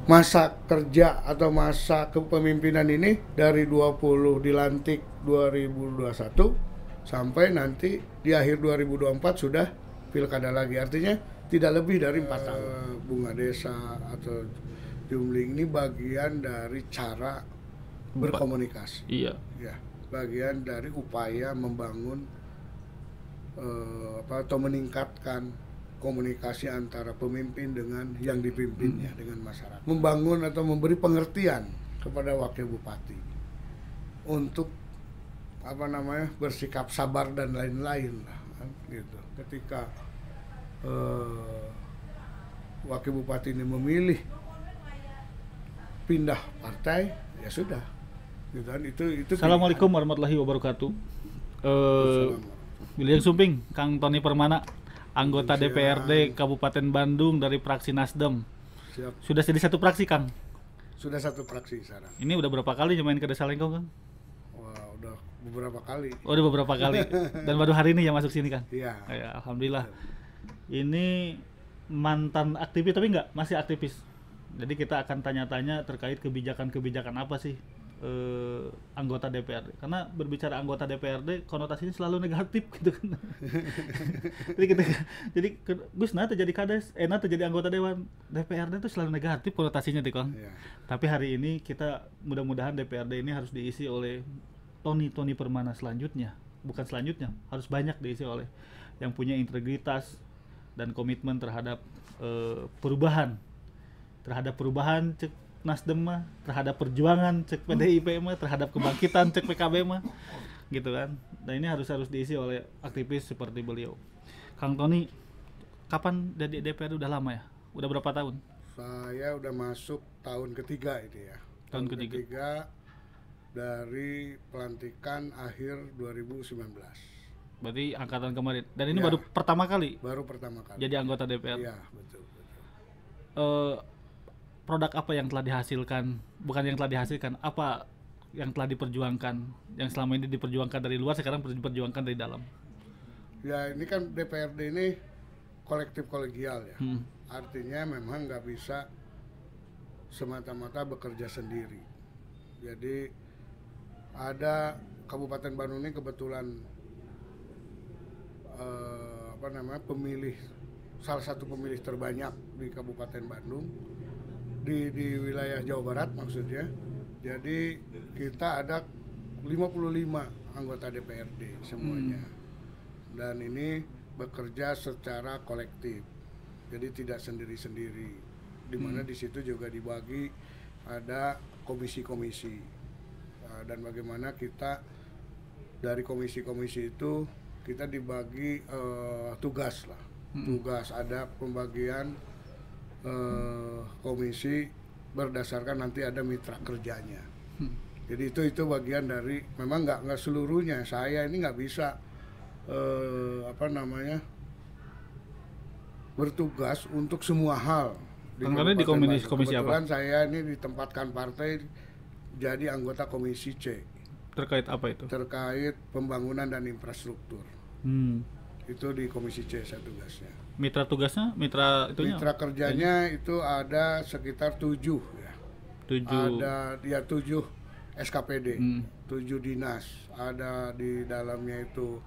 masa kerja atau masa kepemimpinan ini dari 20 dilantik 2021 sampai nanti di akhir 2024 sudah pilkada lagi. Artinya tidak lebih dari 4 tahun. Bunga Desa atau Jumling ini bagian dari cara berkomunikasi. Iya. Ya, bagian dari upaya membangun atau meningkatkan komunikasi antara pemimpin dengan yang dipimpinnya, dengan masyarakat. Membangun atau memberi pengertian kepada wakil bupati untuk bersikap sabar dan lain-lain lah, kan, gitu. Ketika wakil bupati ini memilih pindah partai, ya sudah. Gitu kan, itu Assalamualaikum warahmatullahi wabarakatuh. William Sumping, Kang Tony Permana, anggota DPRD Kabupaten Bandung dari fraksi Nasdem. Siap. Sudah jadi satu fraksi, Kang? Sudah satu fraksi sekarang. Ini udah berapa kali main ke Desa Lengkong, Kang? Wah, udah beberapa kali. Oh, udah beberapa kali. Dan baru hari ini yang masuk sini, Kang? Iya. Ya, alhamdulillah. Ini mantan aktivis tapi enggak, masih aktivis. Jadi kita akan tanya-tanya terkait kebijakan-kebijakan apa sih anggota DPRD, karena berbicara anggota DPRD konotasinya selalu negatif gitu kan. jadi Gus nanti jadi kades, nanti jadi anggota dewan DPRD itu selalu negatif konotasinya tuh, Kang. Iya. Tapi hari ini kita mudah-mudahan DPRD ini harus diisi oleh Tony Permana selanjutnya, bukan selanjutnya, harus banyak diisi oleh yang punya integritas dan komitmen terhadap perubahan cek Nasdem mah, terhadap perjuangan cek PDIP mah, terhadap kebangkitan cek PKB mah, gitu kan. Dan ini harus diisi oleh aktivis seperti beliau. Kang Tony, kapan jadi DPR? Udah lama ya? Udah berapa tahun? Saya udah masuk tahun ketiga ini ya. Tahun ketiga dari pelantikan akhir 2019. Berarti angkatan kemarin. Dan ini Ya. baru pertama kali Baru pertama kali. jadi anggota DPR. Iya, betul. Produk apa yang telah dihasilkan, bukan yang telah dihasilkan, apa yang telah diperjuangkan, yang selama ini diperjuangkan dari luar, sekarang diperjuangkan dari dalam? Ya, ini kan DPRD ini kolektif kolegial ya. Artinya memang nggak bisa semata-mata bekerja sendiri. Jadi ada Kabupaten Bandung ini kebetulan pemilih, salah satu pemilih terbanyak di Kabupaten Bandung, di wilayah Jawa Barat maksudnya. Jadi kita ada 55 anggota DPRD semuanya. Dan ini bekerja secara kolektif. Jadi tidak sendiri-sendiri. Di mana di situ juga dibagi ada komisi-komisi. Dan bagaimana kita dari komisi-komisi itu kita dibagi tugas lah. Tugas, ada pembagian komisi berdasarkan nanti ada mitra kerjanya. Jadi itu bagian dari, memang nggak seluruhnya. Saya ini nggak bisa bertugas untuk semua hal. Karena di komisi apa? Kebetulan saya ini ditempatkan partai jadi anggota komisi C. Terkait apa itu? Terkait pembangunan dan infrastruktur. Itu di komisi C saya tugasnya. Mitra tugasnya, mitra itunya? Mitra kerjanya itu ada sekitar 7 ya. 7. Ada 7 SKPD, 7 dinas. Ada di dalamnya itu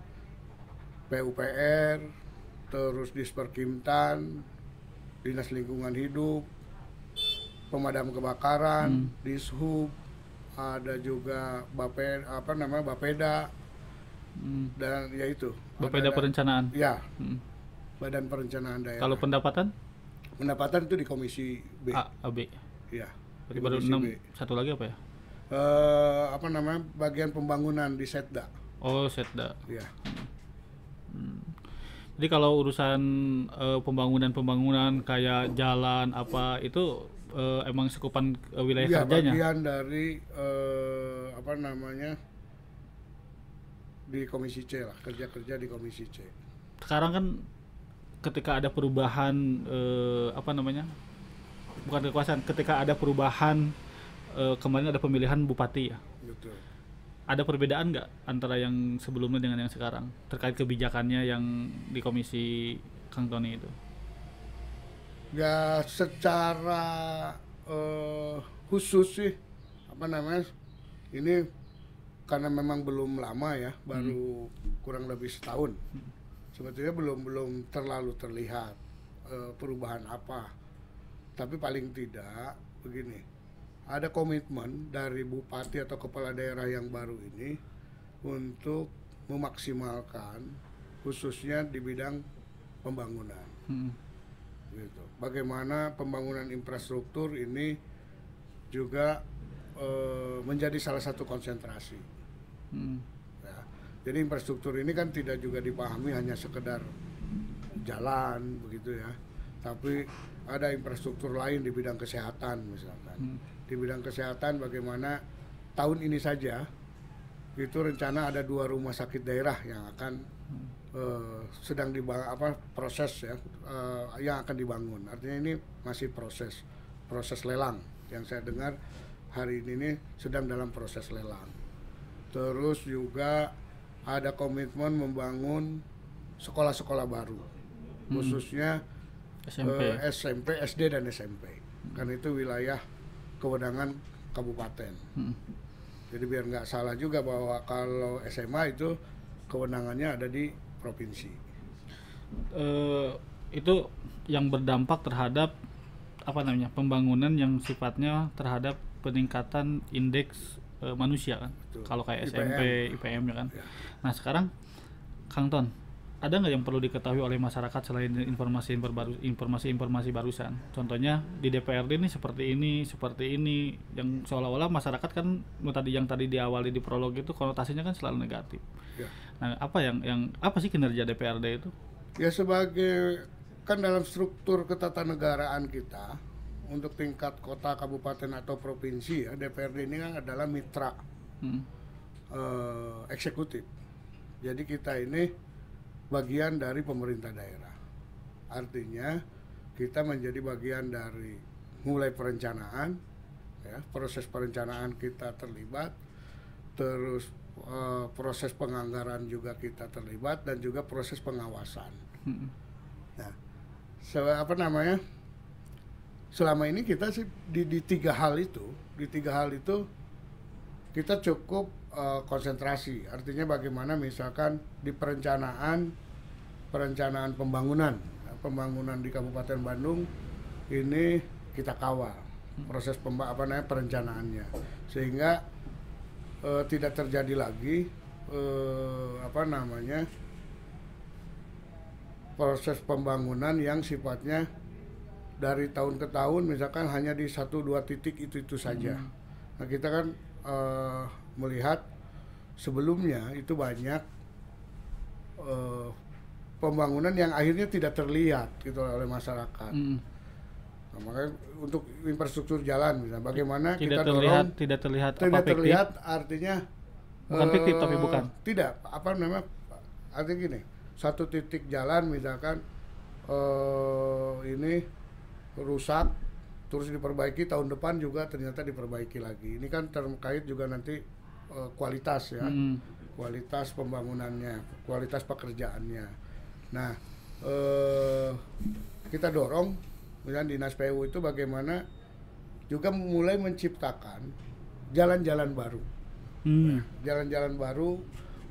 PUPR, terus Disperkimtan, Dinas Lingkungan Hidup, Pemadam Kebakaran, Dishub, ada juga Bapeda, dan ya itu. Bapeda perencanaan. Ya. Badan Perencanaan Daerah. Kalau pendapatan? Pendapatan itu di komisi B. AB. Iya. Berarti baru 6. Satu lagi apa ya? Bagian pembangunan di Setda. Oh, Setda. Iya. Jadi kalau urusan pembangunan kayak jalan apa itu emang sekupan wilayah kerjanya? Bagian dari di komisi C lah, kerja di komisi C. Sekarang kan ketika ada perubahan bukan kekuasaan, ketika ada perubahan kemarin ada pemilihan bupati ya. Betul. Ada perbedaan nggak antara yang sebelumnya dengan yang sekarang terkait kebijakannya yang di komisi Kang Tony itu? Ya secara khusus sih apa namanya ini karena memang belum lama ya, baru kurang lebih setahun. Sebetulnya belum terlalu terlihat perubahan apa. Tapi paling tidak begini, ada komitmen dari bupati atau kepala daerah yang baru ini untuk memaksimalkan khususnya di bidang pembangunan. Gitu. Bagaimana pembangunan infrastruktur ini juga menjadi salah satu konsentrasi. Ya. Jadi infrastruktur ini kan tidak juga dipahami hanya sekedar jalan begitu ya, tapi ada infrastruktur lain di bidang kesehatan misalkan. Di bidang kesehatan bagaimana tahun ini saja itu rencana ada 2 rumah sakit daerah yang akan sedang proses ya, yang akan dibangun. Artinya ini masih proses lelang. Yang saya dengar hari ini sedang dalam proses lelang. Terus juga ada komitmen membangun sekolah-sekolah baru, khususnya SMP, SD dan SMP. Karena itu wilayah kewenangan kabupaten. Jadi biar nggak salah juga bahwa kalau SMA itu kewenangannya ada di provinsi. Itu yang berdampak terhadap pembangunan yang sifatnya terhadap peningkatan indeks manusia kan. Kalau kayak SMP, IPM ya kan. Ya. Nah sekarang Kang Ton, ada nggak yang perlu diketahui oleh masyarakat selain informasi barusan? Contohnya di DPRD ini seperti ini, yang seolah-olah masyarakat kan yang tadi diawali di prolog itu konotasinya kan selalu negatif. Ya. Nah apa sih kinerja DPRD itu? Ya sebagai kan dalam struktur ketatanegaraan kita untuk tingkat kota, kabupaten atau provinsi ya, DPRD ini kan adalah mitra eksekutif. Jadi kita ini bagian dari pemerintah daerah. Artinya kita menjadi bagian dari mulai perencanaan, ya, proses perencanaan kita terlibat, terus proses penganggaran juga kita terlibat dan juga proses pengawasan. Nah, selama ini kita sih di tiga hal itu kita cukup konsentrasi. Artinya bagaimana misalkan di perencanaan pembangunan di Kabupaten Bandung ini kita kawal proses perencanaannya sehingga tidak terjadi lagi proses pembangunan yang sifatnya dari tahun ke tahun misalkan hanya di 1-2 titik itu saja. Nah kita kan melihat sebelumnya itu banyak pembangunan yang akhirnya tidak terlihat gitu oleh masyarakat. Nah, makanya untuk infrastruktur jalan misalnya bagaimana tidak kita terlihat, dorong tidak terlihat artinya bukan fiktif tapi bukan. Tidak, artinya gini, satu titik jalan misalkan ini rusak terus diperbaiki, tahun depan juga ternyata diperbaiki lagi. Ini kan terkait juga nanti kualitas ya, kualitas pembangunannya, kualitas pekerjaannya. Nah, kita dorong misalnya Dinas PU itu bagaimana juga mulai menciptakan jalan-jalan baru, jalan-jalan baru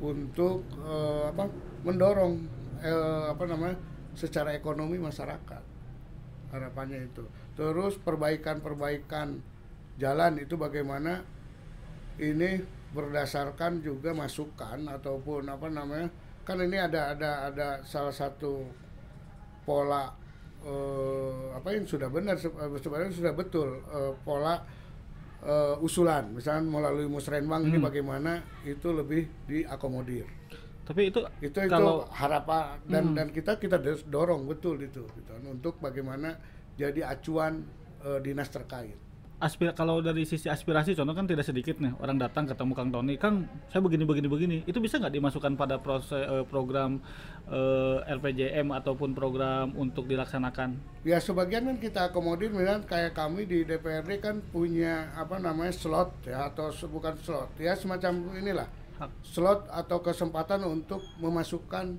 untuk mendorong secara ekonomi masyarakat, harapannya itu. Terus perbaikan jalan itu bagaimana ini berdasarkan juga masukan ataupun kan ini ada salah satu pola yang sudah benar sebenarnya sudah betul, pola usulan misalnya melalui Musrenbang ini bagaimana itu lebih diakomodir. Tapi itu kalau harapan dan kita dorong betul itu gitu, untuk bagaimana jadi acuan dinas terkait. Kalau dari sisi aspirasi, contoh kan tidak sedikit nih orang datang ketemu Kang Tony, Kang saya begini, itu bisa nggak dimasukkan pada proses program RPJM ataupun program untuk dilaksanakan? Ya sebagian kan kita akomodir, misalnya kayak kami di DPRD kan punya slot ya, atau bukan slot ya, semacam inilah slot atau kesempatan untuk memasukkan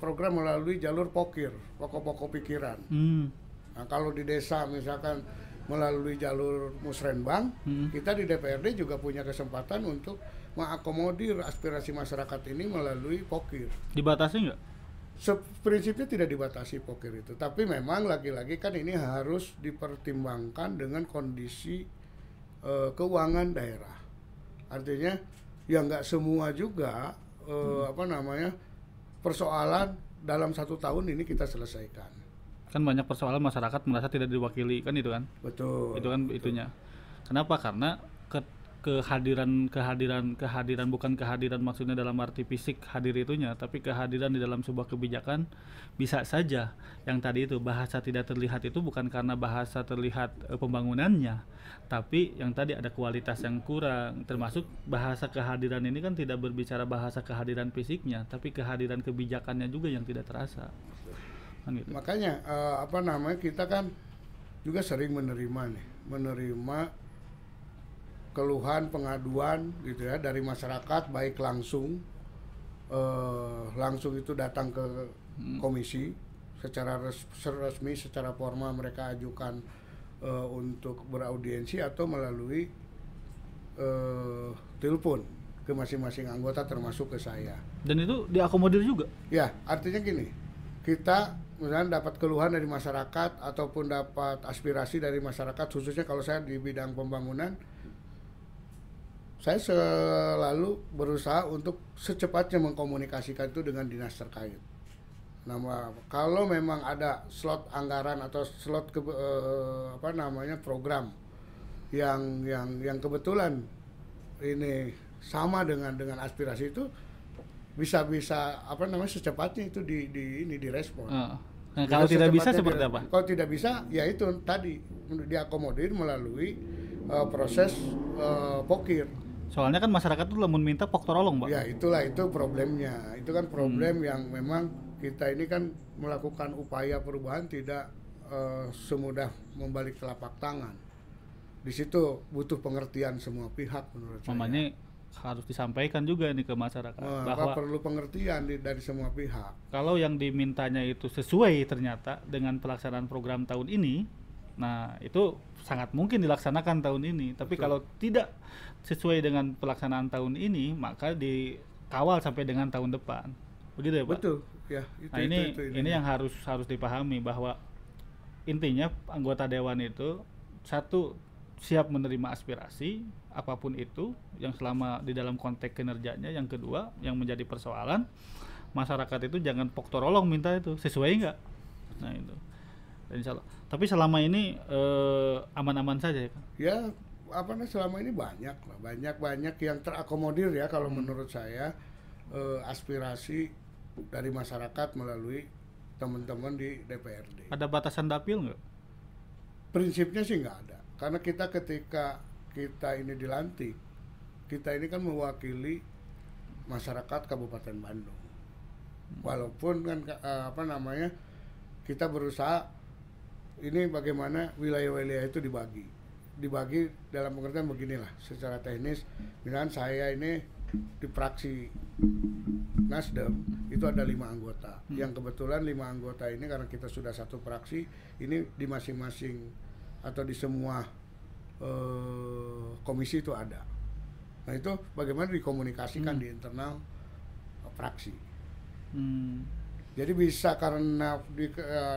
program melalui jalur pokok pikiran. Nah kalau di desa misalkan melalui jalur musrenbang, kita di DPRD juga punya kesempatan untuk mengakomodir aspirasi masyarakat ini melalui pokir. Dibatasi nggak? Prinsipnya tidak dibatasi pokir itu, tapi memang lagi-lagi kan ini harus dipertimbangkan dengan kondisi keuangan daerah. Artinya ya nggak semua juga persoalan dalam 1 tahun ini kita selesaikan. Kan banyak persoalan masyarakat merasa tidak diwakili, kan itu kan? Betul. Itu kan betul. Itunya. Kenapa? Karena kehadiran bukan kehadiran maksudnya dalam arti fisik hadir itunya, tapi kehadiran di dalam sebuah kebijakan bisa saja yang tadi itu bahasa tidak terlihat itu bukan karena bahasa terlihat pembangunannya, tapi yang tadi ada kualitas yang kurang, termasuk bahasa kehadiran ini kan tidak berbicara bahasa kehadiran fisiknya, tapi kehadiran kebijakannya juga yang tidak terasa. Kan gitu. Makanya kita kan juga sering menerima keluhan, pengaduan gitu ya dari masyarakat, baik langsung itu datang ke komisi secara resmi, secara formal mereka ajukan untuk beraudiensi, atau melalui telepon ke masing-masing anggota termasuk ke saya. Dan itu diakomodir juga? Ya, artinya gini, kita misalnya dapat keluhan dari masyarakat ataupun dapat aspirasi dari masyarakat, khususnya kalau saya di bidang pembangunan, saya selalu berusaha untuk secepatnya mengkomunikasikan itu dengan dinas terkait. Nah, kalau memang ada slot anggaran atau slot program yang kebetulan ini sama dengan aspirasi itu, bisa secepatnya itu direspon. Nah, kalau tidak bisa seperti apa? Kalau tidak bisa, ya itu tadi diakomodir melalui proses pokir. Soalnya kan masyarakat tuh lamun minta pok torolong, Pak. Ya itulah, itu problemnya. Itu kan problem yang memang kita ini kan melakukan upaya perubahan tidak semudah membalik telapak tangan. Di situ butuh pengertian semua pihak menurut saya. Makanya harus disampaikan juga nih ke masyarakat bahwa perlu pengertian dari semua pihak. Kalau yang dimintanya itu sesuai ternyata dengan pelaksanaan program tahun ini, nah itu sangat mungkin dilaksanakan tahun ini. Tapi kalau tidak sesuai dengan pelaksanaan tahun ini, maka dikawal sampai dengan tahun depan. Begitu ya, Pak? Betul. Ya, ini yang harus dipahami, bahwa intinya anggota dewan itu satu, siap menerima aspirasi apapun itu yang selama di dalam konteks kinerjanya. Yang kedua, yang menjadi persoalan masyarakat itu jangan pok torolong minta itu sesuai enggak. Nah itu. Insya Allah. Tapi selama ini aman-aman saja ya, Kang? Ya, selama ini banyak yang terakomodir ya kalau menurut saya, aspirasi dari masyarakat melalui teman-teman di DPRD. Ada batasan dapil nggak? Prinsipnya sih nggak ada, karena ketika kita ini dilantik, kita ini kan mewakili masyarakat Kabupaten Bandung. Walaupun kan kita berusaha ini bagaimana wilayah-wilayah itu dibagi dalam pengertian beginilah, secara teknis. Misalkan saya ini di fraksi Nasdem itu ada 5 anggota, yang kebetulan 5 anggota ini karena kita sudah satu fraksi, ini di masing-masing atau di semua komisi itu ada. Nah itu bagaimana dikomunikasikan di internal fraksi. Jadi bisa karena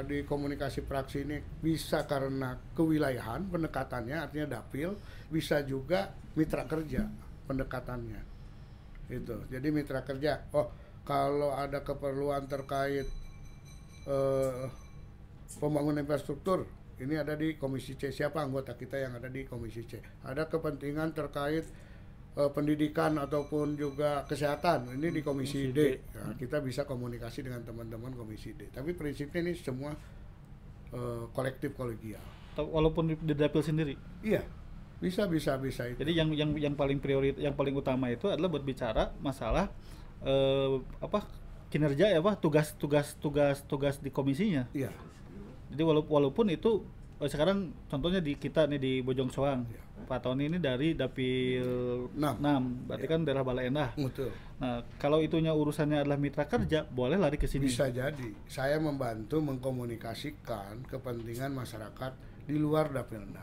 di komunikasi fraksi ini bisa karena kewilayahan pendekatannya, artinya dapil, bisa juga mitra kerja pendekatannya. Itu. Jadi mitra kerja. Oh, kalau ada keperluan terkait pembangunan infrastruktur, ini ada di Komisi C. Siapa anggota kita yang ada di Komisi C? Ada kepentingan terkait pendidikan ataupun juga kesehatan, ini di Komisi D. Nah, kita bisa komunikasi dengan teman-teman Komisi D. Tapi prinsipnya ini semua kolektif kolegial. Walaupun di dapil sendiri. Iya, bisa itu. Jadi yang paling yang paling utama itu adalah berbicara masalah kinerja ya, tugas di komisinya. Iya. Jadi walaupun itu sekarang contohnya di kita nih di Bojong Soang, Pak Tony ini dari dapil 6, berarti kan daerah Bale Endah. Betul. Nah, kalau itunya urusannya adalah mitra kerja, boleh lari ke sini. Bisa jadi. Saya membantu mengkomunikasikan kepentingan masyarakat di luar dapil 6.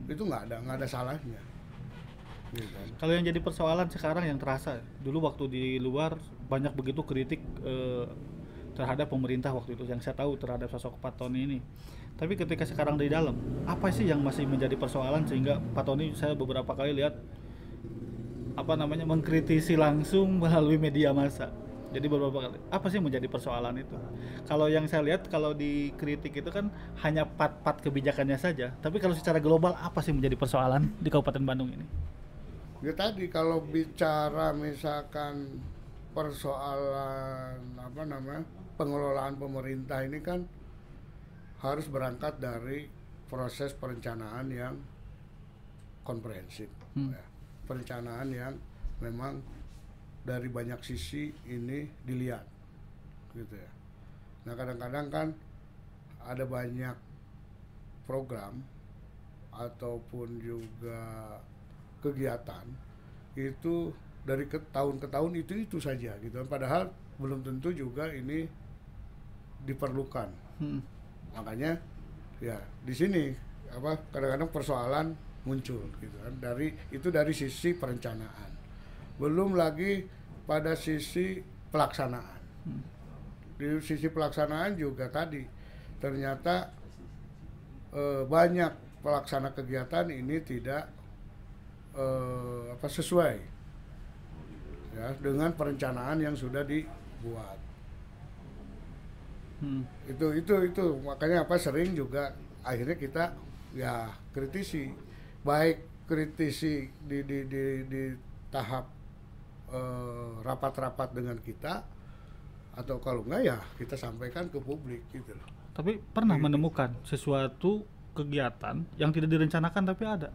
Itu nggak ada salahnya. Gitu kan. Kalau yang jadi persoalan sekarang yang terasa, dulu waktu di luar banyak begitu kritik terhadap pemerintah waktu itu yang saya tahu terhadap sosok Pak Tony ini. Tapi ketika sekarang di dalam, apa sih yang masih menjadi persoalan sehingga Pak Tony saya beberapa kali lihat mengkritisi langsung melalui media massa. Jadi beberapa kali, apa sih yang menjadi persoalan itu? Kalau yang saya lihat kalau dikritik itu kan hanya part-part kebijakannya saja. Tapi kalau secara global apa sih menjadi persoalan di Kabupaten Bandung ini? Ya tadi kalau bicara misalkan persoalan pengelolaan pemerintah ini kan harus berangkat dari proses perencanaan yang komprehensif, ya. Perencanaan yang memang dari banyak sisi ini dilihat, gitu ya. Nah kadang-kadang kan ada banyak program ataupun juga kegiatan itu dari tahun ke tahun itu saja gitu. Padahal belum tentu juga ini diperlukan. Makanya ya di sini kadang-kadang persoalan muncul gitu kan dari sisi perencanaan. Belum lagi pada sisi pelaksanaan. Di sisi pelaksanaan juga tadi ternyata banyak pelaksana kegiatan ini tidak sesuai ya dengan perencanaan yang sudah dibuat. Itu makanya sering juga akhirnya kita ya kritisi, baik kritisi di tahap rapat-rapat dengan kita, atau kalau enggak ya kita sampaikan ke publik gitu loh. Tapi pernah menemukan sesuatu kegiatan yang tidak direncanakan tapi ada?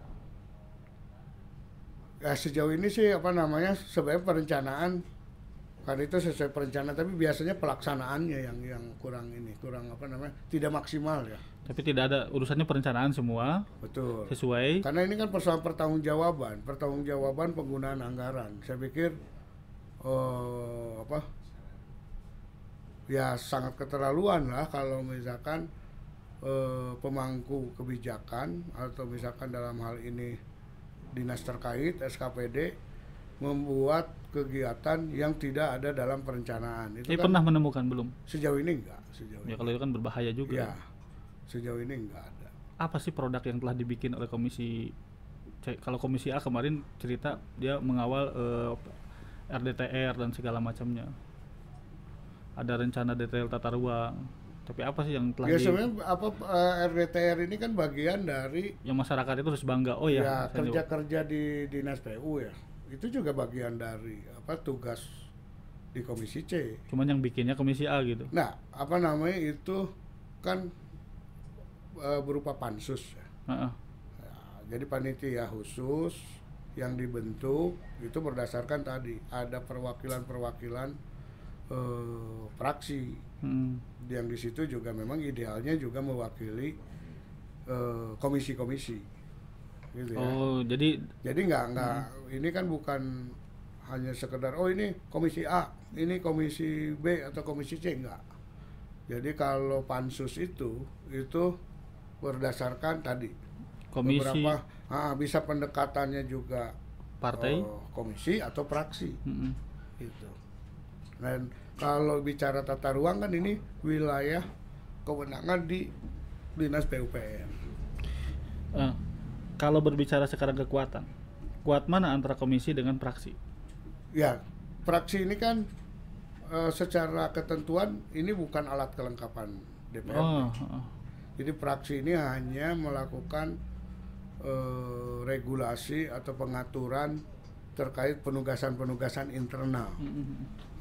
Ya sejauh ini sih sebenarnya perencanaan kan itu sesuai perencanaan, tapi biasanya pelaksanaannya yang kurang tidak maksimal ya. Tapi tidak ada urusannya perencanaan semua. Betul. Sesuai. Karena ini kan persoalan pertanggungjawaban penggunaan anggaran. Saya pikir ya sangat keterlaluan lah kalau misalkan pemangku kebijakan atau misalkan dalam hal ini dinas terkait SKPD membuat kegiatan yang tidak ada dalam perencanaan. Itu kan pernah menemukan belum? Sejauh ini enggak. Ya kalau itu kan berbahaya juga. Ya, sejauh ini enggak ada. Apa sih produk yang telah dibikin oleh Komisi C? Kalau Komisi A kemarin cerita dia mengawal RDTR dan segala macamnya. Ada rencana detail tata ruang. Tapi apa sih yang telah sebenarnya RDTR ini kan bagian dari yang masyarakat itu harus bangga. Oh ya, kerja di Dinas PU ya. Itu juga bagian dari tugas di Komisi C. Cuman yang bikinnya Komisi A gitu. Nah, itu kan berupa pansus ya. Ya, jadi panitia khusus yang dibentuk itu berdasarkan tadi ada perwakilan fraksi. Yang di situ juga memang idealnya juga mewakili komisi-komisi. Gitu ya. Jadi nggak ini kan bukan hanya sekedar ini komisi A, ini komisi B atau komisi C, enggak. Jadi kalau pansus itu berdasarkan tadi komisi, beberapa bisa pendekatannya juga partai, komisi atau fraksi. Gitu. Dan kalau bicara tata ruang kan ini wilayah kewenangan di Dinas PUPR. Kalau berbicara sekarang kekuatan, kuat mana antara komisi dengan fraksi? Ya, fraksi ini kan secara ketentuan ini bukan alat kelengkapan DPR. Jadi fraksi ini hanya melakukan regulasi atau pengaturan terkait penugasan-penugasan internal.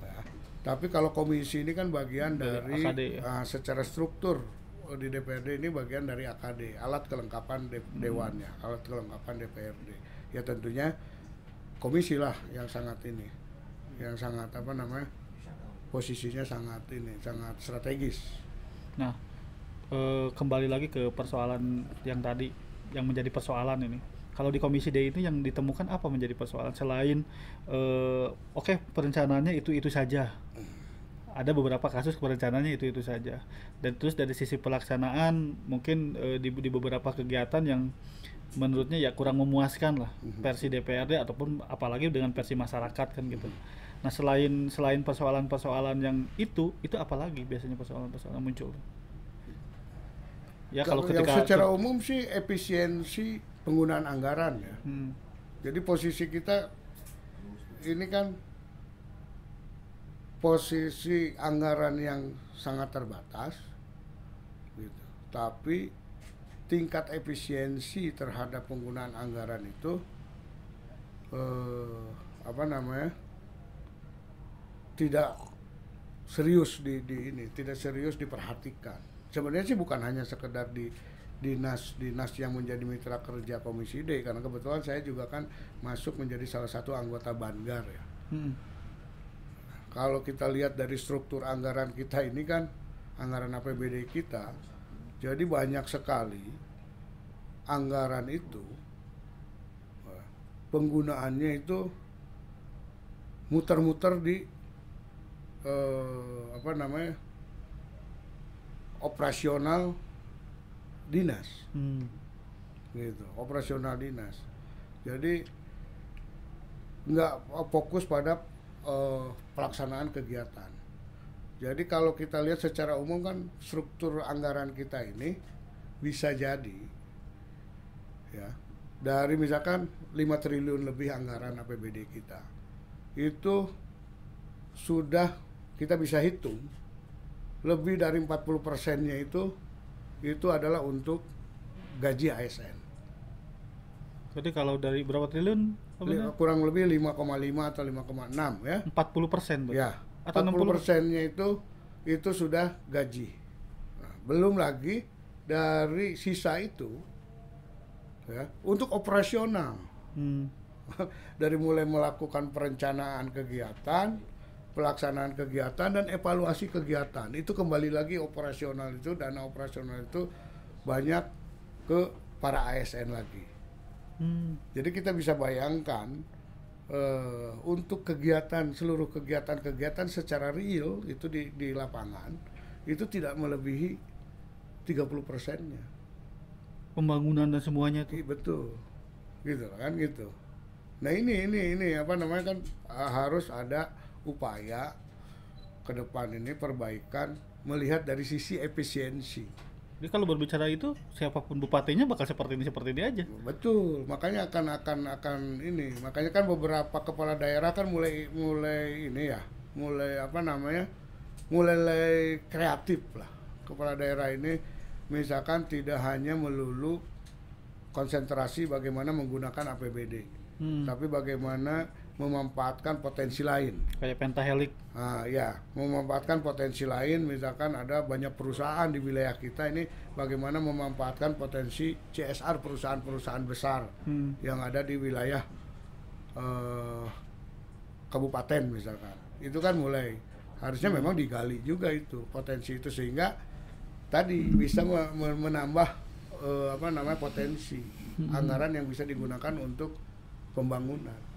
Ya. Tapi kalau komisi ini kan bagian dari secara struktur di DPRD ini bagian dari AKD, alat kelengkapan dewannya, alat kelengkapan DPRD. Ya tentunya komisi lah yang sangat posisinya sangat strategis. Nah, kembali lagi ke persoalan yang tadi yang menjadi persoalan ini. Kalau di Komisi D itu yang ditemukan apa menjadi persoalan selain perencanaannya itu saja. Ada beberapa kasus perencanaannya itu saja. Dan terus dari sisi pelaksanaan mungkin di beberapa kegiatan yang menurutnya ya kurang memuaskan lah versi DPRD ataupun apalagi dengan versi masyarakat kan gitu. Nah selain persoalan-persoalan yang itu apalagi biasanya persoalan-persoalan muncul? Ya kalau Yang ketika secara umum sih efisiensi penggunaan anggaran ya. Jadi posisi kita ini kan posisi anggaran yang sangat terbatas, gitu. Tapi tingkat efisiensi terhadap penggunaan anggaran itu tidak serius tidak serius diperhatikan. Sebenarnya sih bukan hanya sekedar di dinas yang menjadi mitra kerja Komisi D, karena kebetulan saya juga kan masuk menjadi salah satu anggota Banggar ya. Kalau kita lihat dari struktur anggaran kita ini kan, anggaran APBD kita, jadi banyak sekali anggaran itu penggunaannya itu muter-muter di operasional dinas, gitu, operasional dinas. Jadi nggak fokus pada pelaksanaan kegiatan. Jadi kalau kita lihat secara umum kan struktur anggaran kita ini bisa jadi ya dari misalkan 5 triliun lebih anggaran APBD kita, itu sudah kita bisa hitung lebih dari 40%-nya itu adalah untuk gaji ASN. Jadi kalau dari berapa triliun? Kurang lebih 5,5 atau 5,6 ya. 40% ya. Atau 40%-nya itu sudah gaji. Nah, belum lagi dari sisa itu ya untuk operasional. Dari mulai melakukan perencanaan kegiatan, pelaksanaan kegiatan, dan evaluasi kegiatan. Itu kembali lagi operasional itu, dana operasional itu banyak ke para ASN lagi. Jadi kita bisa bayangkan untuk seluruh kegiatan secara real itu di lapangan itu tidak melebihi 30%-nya. Pembangunan dan semuanya tuh. Betul, gitu kan gitu. Nah ini kan harus ada upaya ke depan ini perbaikan melihat dari sisi efisiensi. Jadi kalau berbicara itu siapapun bupatinya bakal seperti ini aja. Betul, makanya akan ini. Makanya kan beberapa kepala daerah kan mulai ini ya, mulai kreatif lah. Kepala daerah ini misalkan tidak hanya melulu konsentrasi bagaimana menggunakan APBD, tapi bagaimana memanfaatkan potensi lain. Kayak pentahelik. Ya, memanfaatkan potensi lain, misalkan ada banyak perusahaan di wilayah kita ini, bagaimana memanfaatkan potensi CSR perusahaan-perusahaan besar yang ada di wilayah kabupaten misalkan. Itu kan mulai harusnya memang digali juga itu potensi itu sehingga tadi bisa menambah potensi anggaran yang bisa digunakan untuk pembangunan.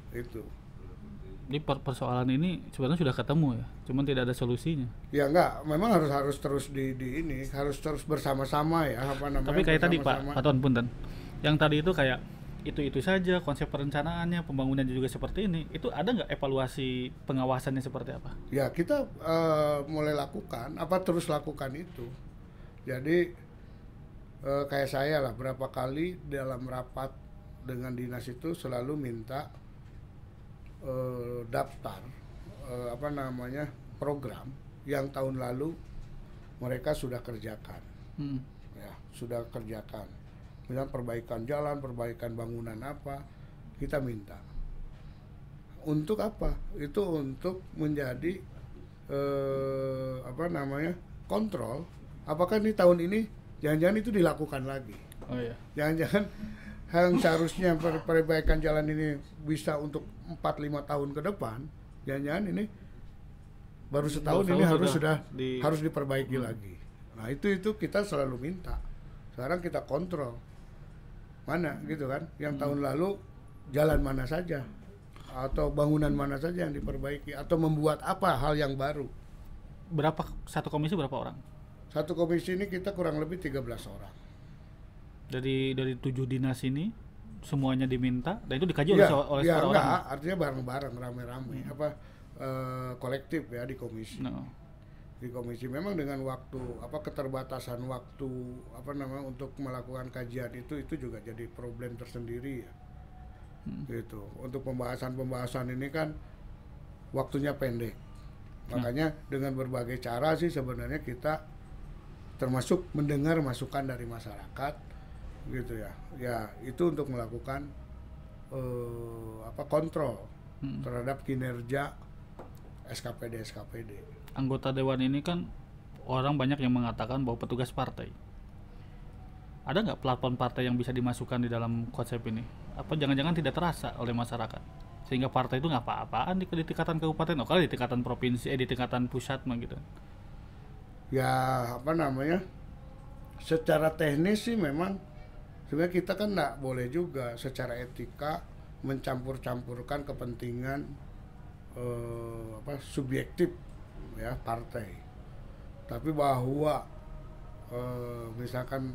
Itu. Jadi persoalan ini sebenarnya sudah ketemu ya, cuman tidak ada solusinya. Ya enggak, memang harus terus harus terus bersama-sama ya, Tapi kayak tadi Pak Tuan Punten, yang tadi itu kayak itu saja konsep perencanaannya, pembangunan juga seperti ini. Itu ada nggak evaluasi pengawasannya seperti apa? Ya kita mulai terus lakukan itu. Jadi kayak saya lah berapa kali dalam rapat dengan dinas itu selalu minta daftar program yang tahun lalu mereka sudah kerjakan. Ya, sudah kerjakan. Misalnya perbaikan jalan, perbaikan bangunan apa, kita minta. Untuk apa? Itu untuk menjadi kontrol. Apakah ini tahun ini jangan-jangan itu dilakukan lagi? Oh iya. Jangan-jangan yang seharusnya perbaikan jalan ini bisa untuk 4-5 tahun ke depan, jangan-jangan ini baru setahun ini harus diperbaiki lagi. Nah itu kita selalu minta. Sekarang kita kontrol mana gitu kan, yang tahun lalu jalan mana saja atau bangunan mana saja yang diperbaiki atau membuat apa hal yang baru. Satu komisi berapa orang? Satu komisi ini kita kurang lebih 13 orang. Dari 7 dinas ini semuanya diminta dan itu dikaji Iya, oleh ya seorang enggak, orang. artinya bareng-bareng, rame-rame, kolektif ya di komisi. No. Di komisi memang dengan waktu keterbatasan waktu untuk melakukan kajian itu juga jadi problem tersendiri ya. Gitu. Untuk pembahasan ini kan waktunya pendek. Makanya dengan berbagai cara sih sebenarnya kita termasuk mendengar masukan dari masyarakat gitu ya. Ya, itu untuk melakukan kontrol terhadap kinerja SKPD. Anggota dewan ini kan orang banyak yang mengatakan bahwa petugas partai. Ada nggak platform partai yang bisa dimasukkan di dalam konsep ini? Apa jangan-jangan tidak terasa oleh masyarakat? Sehingga partai itu nggak apa-apaan di tingkatan kabupaten, kalau di tingkatan provinsi, di tingkatan pusat mah gitu. Ya secara teknis sih memang sebenarnya kita kan nggak boleh juga secara etika mencampur-campurkan kepentingan subjektif ya partai. Tapi bahwa misalkan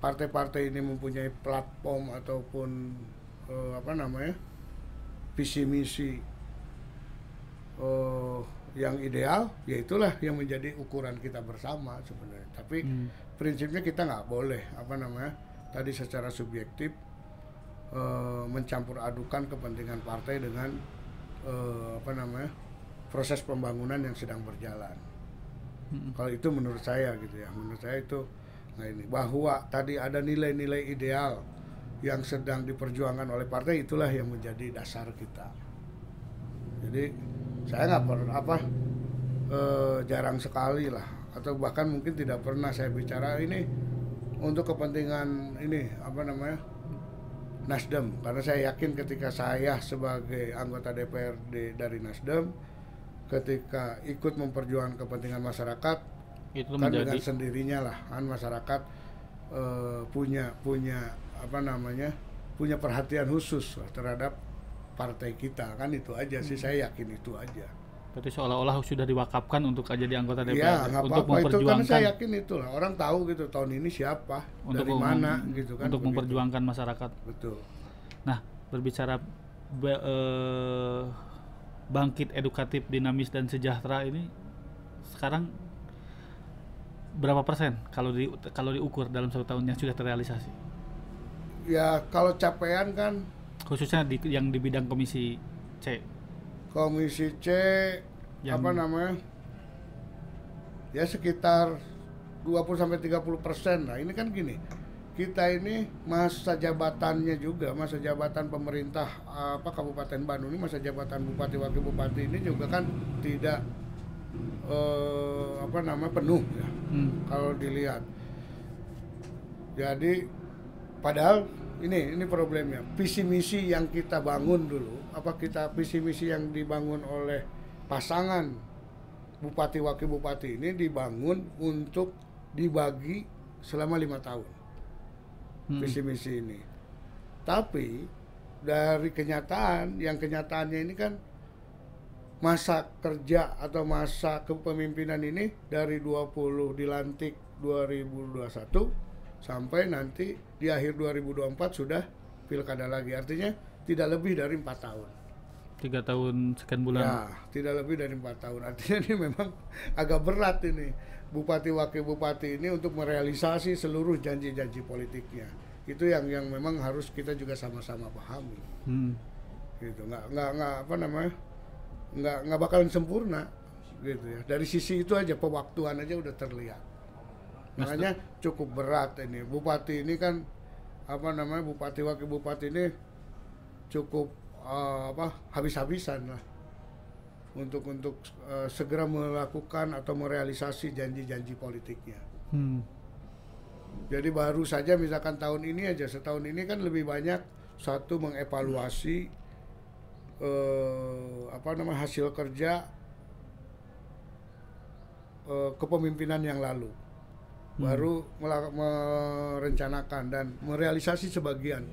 partai-partai ini mempunyai platform ataupun visi misi yang ideal, ya itulah yang menjadi ukuran kita bersama sebenarnya. Tapi prinsipnya kita nggak boleh tadi secara subjektif mencampur adukan kepentingan partai dengan proses pembangunan yang sedang berjalan. Kalau itu menurut saya gitu ya, menurut saya itu bahwa tadi ada nilai-nilai ideal yang sedang diperjuangkan oleh partai, itulah yang menjadi dasar kita. Jadi saya nggak pernah jarang sekali lah, atau bahkan mungkin tidak pernah saya bicara ini untuk kepentingan Nasdem, karena saya yakin ketika saya sebagai anggota DPRD dari Nasdem, ketika ikut memperjuangkan kepentingan masyarakat, itu kan dengan sendirinya lah kan masyarakat punya perhatian khusus terhadap partai kita, kan itu aja sih, saya yakin itu aja. Berarti seolah-olah sudah diwakafkan untuk jadi anggota DPRD ya, untuk memperjuangkan. Itu kan saya yakin itulah, orang tahu gitu tahun ini siapa, dari mana gitu kan. Untuk memperjuangkan masyarakat. Betul. Nah, berbicara bangkit edukatif, dinamis dan sejahtera ini sekarang berapa persen kalau diukur dalam 1 tahun yang sudah terrealisasi? Ya, kalau capaian kan khususnya yang di bidang komisi C. Komisi C ya sekitar 20-30%. Nah, ini kan gini, kita ini masa jabatannya juga, masa jabatan pemerintah Kabupaten Bandung ini, masa jabatan bupati wakil bupati ini juga kan tidak penuh ya. Kalau dilihat. Jadi padahal ini problemnya. Visi misi yang kita bangun dulu, visi misi yang dibangun oleh pasangan bupati wakil bupati ini dibangun untuk dibagi selama 5 tahun. Visi misi ini. Tapi dari kenyataannya ini kan masa kerja atau masa kepemimpinan ini dari 20 dilantik 2021 sampai nanti di akhir 2024 sudah pilkada lagi, artinya tidak lebih dari 4 tahun. 3 tahun sekian bulan. Ya, tidak lebih dari 4 tahun. Artinya ini memang agak berat ini bupati wakil bupati ini untuk merealisasi seluruh janji-janji politiknya. Itu yang memang harus kita juga sama-sama pahami. Gitu, nggak bakalan sempurna gitu ya. Dari sisi itu aja, pewaktuan aja udah terlihat. Makanya cukup berat ini. Bupati ini kan bupati wakil bupati ini cukup habis-habisan lah untuk segera melakukan atau merealisasi janji-janji politiknya. Jadi baru saja misalkan tahun ini aja, setahun ini kan lebih banyak satu mengevaluasi hasil kerja kepemimpinan yang lalu, baru merencanakan dan merealisasi sebagian.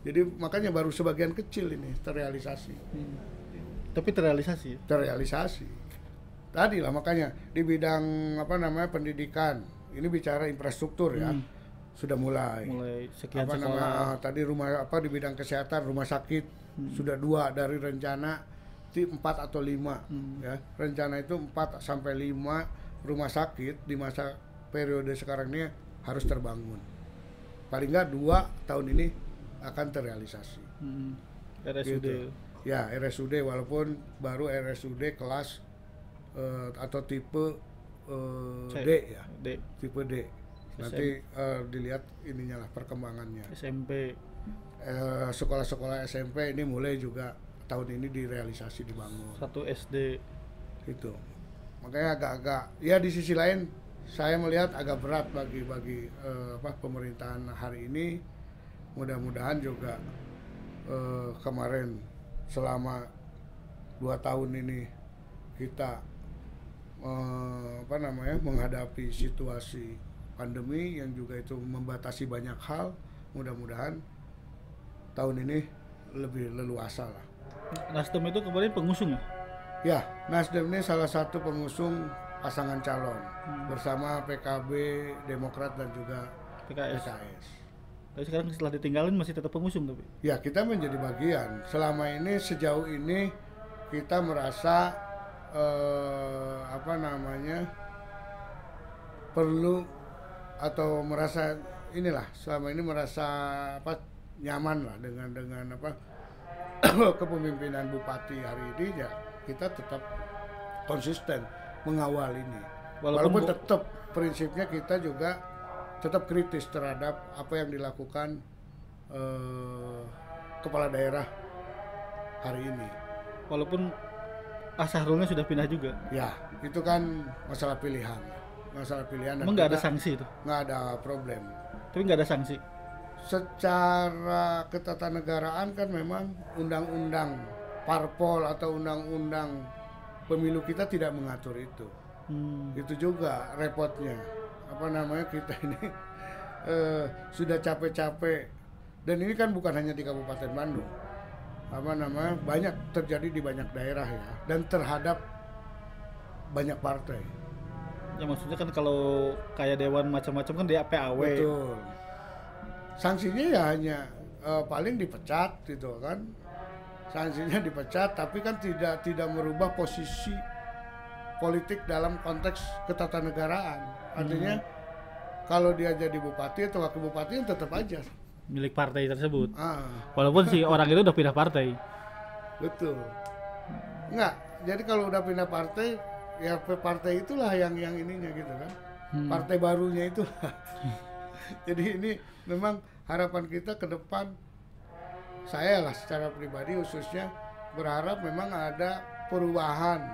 Jadi makanya baru sebagian kecil ini terrealisasi. Tapi terrealisasi. Tadi lah makanya di bidang pendidikan, ini bicara infrastruktur ya. sudah mulai. sekian Apa sekolah. nama tadi rumah apa di bidang kesehatan rumah sakit sudah 2 dari rencana 4 atau 5 ya. Rencana itu 4 sampai 5 rumah sakit di masa periode sekarang ini harus terbangun. Paling nggak 2 tahun ini akan terrealisasi. RSUD. Gitu. Ya, RSUD walaupun baru RSUD kelas atau tipe D ya. D. Tipe D. Nanti dilihat ininya lah perkembangannya. SMP. Sekolah-sekolah SMP ini mulai juga tahun ini direalisasi dibangun. 1 SD. Itu. Makanya agak-agak ya di sisi lain saya melihat agak berat bagi pemerintahan hari ini. Mudah-mudahan juga kemarin selama 2 tahun ini kita menghadapi situasi pandemi yang juga itu membatasi banyak hal. Mudah-mudahan tahun ini lebih leluasa lah. Nasdem itu kemarin pengusung ya? Ya, Nasdem ini salah satu pengusung pasangan calon bersama PKB, Demokrat dan juga PKS. PKS. Tapi sekarang setelah ditinggalin masih tetap pengusung tapi. Ya, kita menjadi bagian. Selama ini sejauh ini kita merasa perlu atau merasa selama ini merasa nyaman lah dengan kepemimpinan Bupati hari ini ya kita tetap konsisten mengawal ini. Walaupun tetap prinsipnya kita juga tetap kritis terhadap apa yang dilakukan kepala daerah hari ini. Walaupun Sahrulnya sudah pindah juga. Ya, itu kan masalah pilihan. Emang nggak ada sanksi itu? Nggak ada problem. Tapi nggak ada sanksi? Secara ketatanegaraan kan memang undang-undang parpol atau undang-undang pemilu kita tidak mengatur itu. Itu juga repotnya. Kita ini sudah capek-capek. Dan ini kan bukan hanya di Kabupaten Bandung. Banyak terjadi di banyak daerah ya. Dan terhadap banyak partai. Ya maksudnya kan kalau kayak dewan macam-macam kan dia PAW. Betul. Sanksinya ya hanya paling dipecat gitu kan. Sanksinya dipecat tapi kan tidak merubah posisi politik dalam konteks ketatanegaraan. Artinya kalau dia jadi bupati atau wakil bupati tetap aja milik partai tersebut. Walaupun si orang itu udah pindah partai. Betul. Enggak. Jadi kalau udah pindah partai ya partai itulah yang ininya gitu kan. Partai barunya itu. Jadi ini memang harapan kita ke depan, saya lah secara pribadi khususnya berharap memang ada perubahan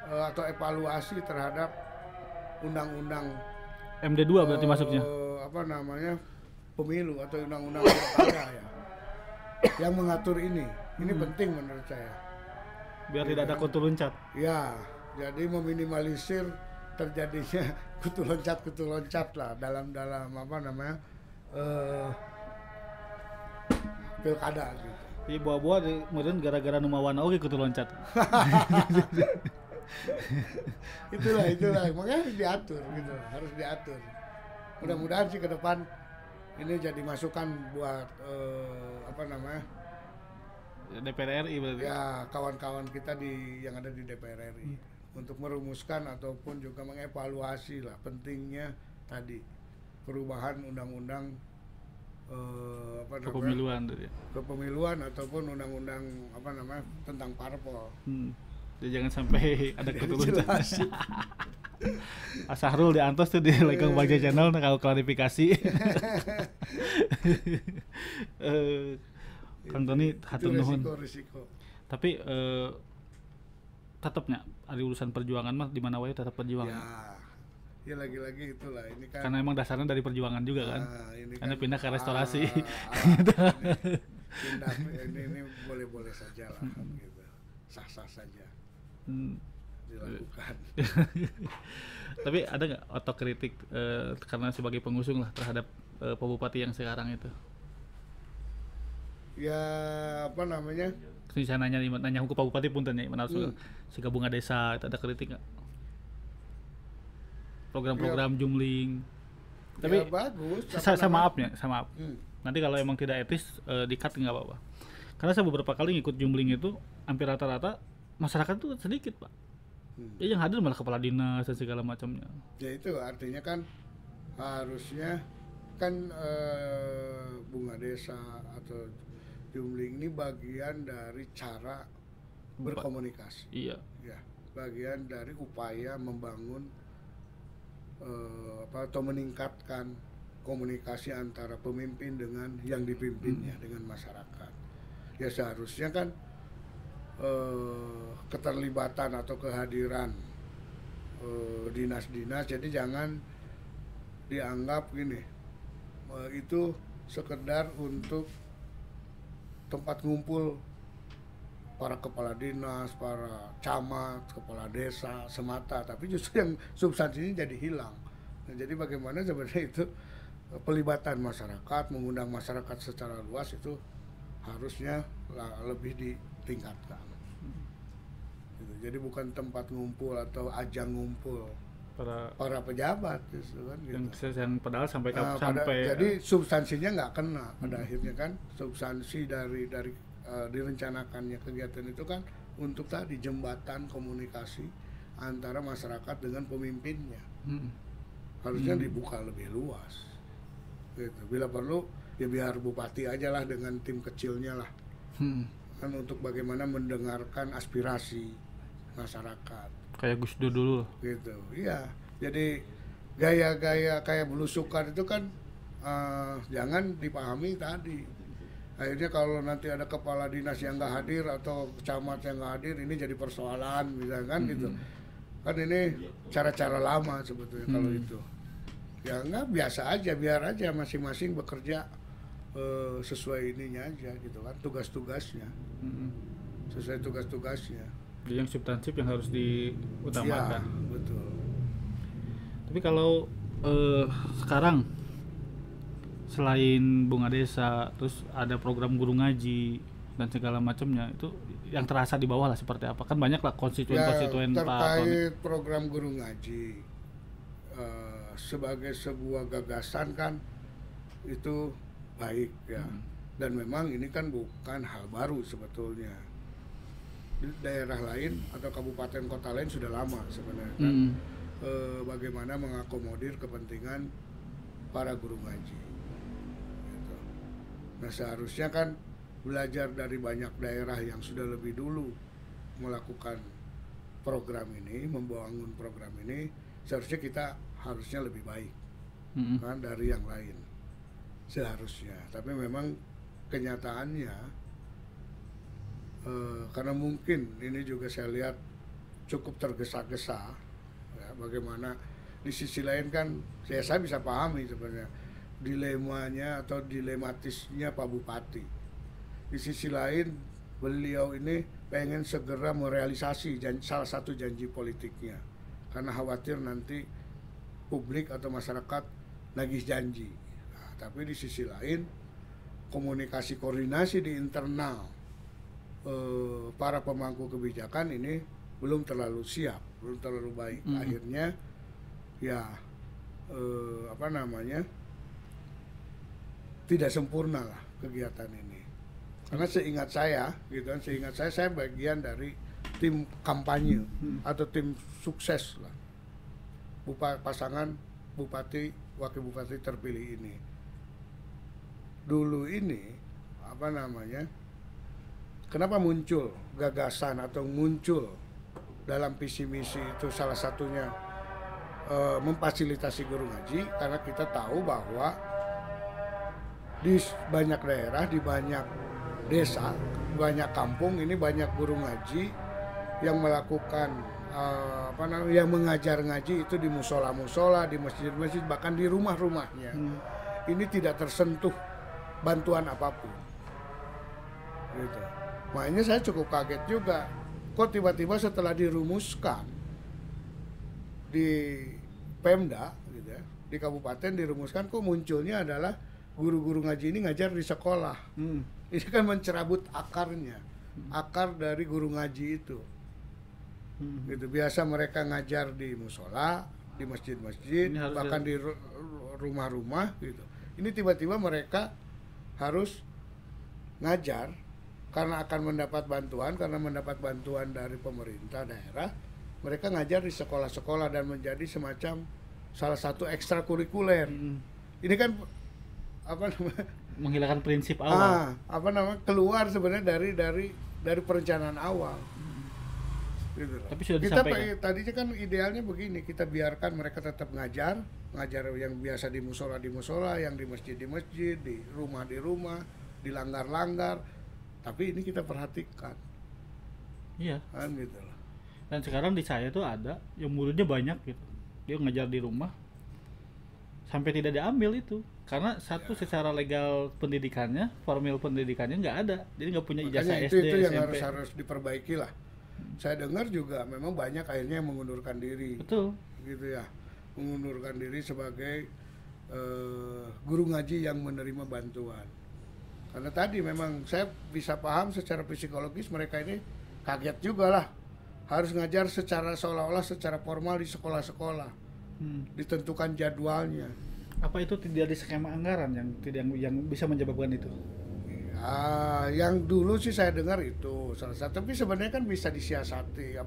atau evaluasi terhadap undang-undang MD2 berarti masuknya. Pemilu atau undang-undang pilkada ya. Yang mengatur ini penting menurut saya. Biar tidak ada kutu loncat. Ya, jadi meminimalisir terjadinya kutu loncat lah dalam pilkada gitu. Iya buah-buah kemudian gara-gara numawana oke kutu loncat. itulah makanya harus diatur. Mudah-mudahan sih ke depan ini jadi masukan buat DPR RI berarti. Ya, kawan-kawan kita yang ada di DPR RI untuk merumuskan ataupun juga mengevaluasi lah pentingnya tadi perubahan undang-undang kepemiluan ataupun undang-undang tentang parpol. Jadi jangan sampai ada kutu loncat. Sahrul diantos tuh di Lekong Bagja Channel kalau klarifikasi. Kang Tony hatur nuhun. Risiko. Tapi tetapnya ada urusan perjuangan mah di mana wae tetap perjuangan. Ya lagi-lagi itulah ini kan. Karena emang dasarnya dari perjuangan juga kan. Karena pindah ke restorasi. Ini boleh-boleh saja lah gitu. Sah-sah saja. Dilakukan. Tapi ada nggak otokritik karena sebagai pengusung lah terhadap Pak Bupati yang sekarang itu? Ya Saya nanya ke Pak Bupati punten ya, mana siga bunga desa itu ada kritik nggak? Program-program jumling. Tapi ya bagus. saya maaf ya, saya maaf. Hmm. Nanti kalau emang tidak etis di-cut nggak apa-apa. Karena saya beberapa kali ngikut jumbling itu hampir rata-rata masyarakat tuh sedikit, Pak. Ya yang hadir malah kepala dinas dan segala macamnya. Ya itu artinya kan harusnya kan bunga desa atau jumbling ini bagian dari cara berkomunikasi. Iya. Ya, bagian dari upaya membangun atau meningkatkan komunikasi antara pemimpin dengan yang dipimpinnya dengan masyarakat. Ya seharusnya kan keterlibatan atau kehadiran dinas-dinas, jadi jangan dianggap gini itu sekedar untuk tempat ngumpul para kepala dinas, para camat, kepala desa semata, tapi justru yang substansinya jadi hilang. Nah, jadi bagaimana sebenarnya itu pelibatan masyarakat, mengundang masyarakat secara luas itu harusnya lebih ditingkatkan. Gitu. Jadi bukan tempat ngumpul atau ajang ngumpul para pejabat, gitu kan. Gitu. Yang padahal sampai jadi substansinya nggak kena pada akhirnya kan. Substansi dari direncanakannya kegiatan itu kan untuk tadi jembatan komunikasi antara masyarakat dengan pemimpinnya. Harusnya dibuka lebih luas. Gitu. Bila perlu ya biar bupati aja lah dengan tim kecilnya lah. Kan untuk bagaimana mendengarkan aspirasi masyarakat. Kayak Gus Dur dulu. Gitu. Iya. Jadi gaya-gaya kayak belusukan itu kan jangan dipahami tadi. Akhirnya kalau nanti ada kepala dinas yang nggak hadir atau camat yang nggak hadir, ini jadi persoalan misalkan gitu. Kan ini cara-cara lama sebetulnya kalau itu. Ya enggak, biasa aja, biar aja masing-masing bekerja sesuai ininya aja gitu kan, tugas-tugasnya. Sesuai tugas-tugasnya. Jadi yang substansif yang harus diutamakan. Ya, betul. Tapi kalau sekarang selain bunga desa, terus ada program guru ngaji dan segala macamnya, itu yang terasa di bawah lah seperti apa? Kan banyak lah konstituen-konstituen ya, terkait program guru ngaji sebagai sebuah gagasan kan itu baik ya. Dan memang ini kan bukan hal baru sebetulnya. Di daerah lain atau kabupaten kota lain sudah lama sebenarnya kan. Bagaimana mengakomodir kepentingan para guru ngaji gitu. Nah seharusnya kan belajar dari banyak daerah yang sudah lebih dulu melakukan program ini, membangun program ini, seharusnya kita harusnya lebih baik kan dari yang lain seharusnya. Tapi memang kenyataannya karena mungkin ini juga saya lihat cukup tergesa-gesa ya, bagaimana di sisi lain kan saya bisa pahami sebenarnya dilemanya atau dilematisnya Pak Bupati. Di sisi lain beliau ini pengen segera merealisasi salah satu janji politiknya karena khawatir nanti publik atau masyarakat nagih janji. Nah, tapi di sisi lain komunikasi koordinasi di internal para pemangku kebijakan ini belum terlalu siap, belum terlalu baik. Akhirnya ya tidak sempurna lah kegiatan ini. Karena seingat saya, gitu kan, saya bagian dari tim kampanye atau tim sukses lah. Pasangan bupati, wakil bupati terpilih ini. Dulu ini kenapa muncul gagasan atau muncul dalam visi misi itu salah satunya memfasilitasi guru ngaji, karena kita tahu bahwa di banyak daerah, di banyak desa, banyak kampung ini banyak guru ngaji yang melakukan yang mengajar ngaji itu di musola-musola, di masjid-masjid, bahkan di rumah-rumahnya. Ini tidak tersentuh bantuan apapun. Gitu. Makanya saya cukup kaget juga, kok tiba-tiba setelah dirumuskan di Pemda, gitu ya, di kabupaten dirumuskan, kok munculnya adalah guru-guru ngaji ini ngajar di sekolah. Ini kan mencerabut akarnya, akar dari guru ngaji itu. Gitu. Biasa mereka ngajar di musola, di masjid-masjid, bahkan di rumah-rumah gitu. Ini tiba-tiba mereka harus ngajar karena akan mendapat bantuan, karena mendapat bantuan dari pemerintah daerah, mereka ngajar di sekolah-sekolah dan menjadi semacam salah satu ekstrakurikuler. Ini kan apa namanya? Menghilangkan prinsip awal. Keluar sebenarnya dari perencanaan awal. Gitu loh. Tapi sudah Kita disampaikan. tadinya kan idealnya begini, kita biarkan mereka tetap ngajar yang biasa di musola, yang di masjid, di rumah, di langgar, tapi ini kita perhatikan. Iya. Kan gitu loh. Dan sekarang di saya tuh ada yang muridnya banyak gitu. Dia ngajar di rumah sampai tidak diambil itu. Karena satu secara legal pendidikannya, formal pendidikannya nggak ada. Jadi nggak punya ijazah Makanya SD, itu yang SMP. harus diperbaiki lah. Saya dengar juga memang banyak akhirnya yang mengundurkan diri. Betul. Gitu ya. Mengundurkan diri sebagai guru ngaji yang menerima bantuan. Karena tadi memang saya bisa paham secara psikologis mereka ini kaget juga lah. Harus ngajar secara seolah-olah secara formal di sekolah-sekolah. Ditentukan jadwalnya. Apa itu tidak di skema anggaran yang bisa menyebabkan itu? Yang dulu sih saya dengar itu salah satu, tapi sebenarnya kan bisa disiasati